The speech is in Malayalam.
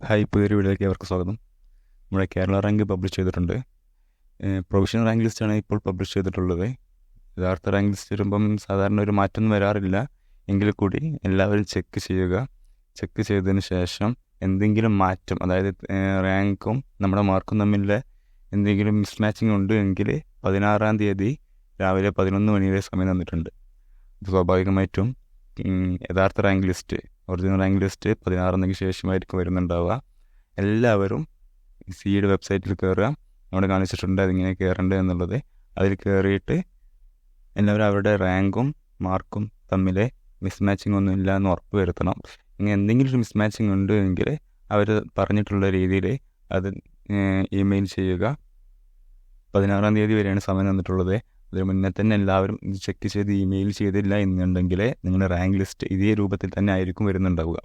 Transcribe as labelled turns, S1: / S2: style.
S1: ഹായ്, പുതിയൊരു വീഡിയോയിലേക്ക് അവർക്ക് സ്വാഗതം. നമ്മുടെ കേരള റാങ്ക് പബ്ലിഷ് ചെയ്തിട്ടുണ്ട്. പ്രൊവിഷണൽ റാങ്ക് ലിസ്റ്റാണ് ഇപ്പോൾ പബ്ലിഷ് ചെയ്തിട്ടുള്ളത്. യഥാർത്ഥ റാങ്ക് ലിസ്റ്റ് വരുമ്പം സാധാരണ ഒരു മാറ്റമൊന്നും വരാറില്ല. എങ്കിൽ കൂടി എല്ലാവരും ചെക്ക് ചെയ്യുക. ചെക്ക് ചെയ്തതിന് ശേഷം എന്തെങ്കിലും മാറ്റം, അതായത് റാങ്കും നമ്മുടെ മാർക്കും തമ്മിലുള്ള എന്തെങ്കിലും മിസ്മാച്ചിങ് ഉണ്ട് എങ്കിൽ 16-ാം തീയതി രാവിലെ 11 മണി വരെ സമയം തന്നിട്ടുണ്ട്. സ്വാഭാവികമായിട്ടും യഥാർത്ഥ rank list, original rank list 16-ന് ശേഷമായിരിക്കും വരുന്നുണ്ടാവുക. എല്ലാവരും സിയുടെ വെബ്സൈറ്റിൽ കയറുക. അവിടെ കാണിച്ചിട്ടുണ്ട് അതിങ്ങനെ കയറേണ്ടത് എന്നുള്ളത്. അതിൽ കയറിയിട്ട് എല്ലാവരും അവരുടെ റാങ്കും മാർക്കും തമ്മിൽ മിസ്മാച്ചിങ് ഒന്നും ഇല്ല എന്ന് ഉറപ്പ് വരുത്തണം. ഇങ്ങനെ എന്തെങ്കിലും ഒരു മിസ്മാച്ചിങ് ഉണ്ട് എങ്കിൽ അവർ പറഞ്ഞിട്ടുള്ള രീതിയിൽ അത് ഇമെയിൽ ചെയ്യുക. 16-ാം തീയതി വരെയാണ് സമയം തന്നിട്ടുള്ളത്. അതിന് മുന്നേ തന്നെ എല്ലാവരും ഇത് ചെക്ക് ചെയ്ത് ഇമെയിൽ ചെയ്തില്ല എന്നുണ്ടെങ്കിൽ നിങ്ങളുടെ റാങ്ക് ലിസ്റ്റ് ഇതേ രൂപത്തിൽ തന്നെ ആയിരിക്കും വരുന്നുണ്ടാവുക.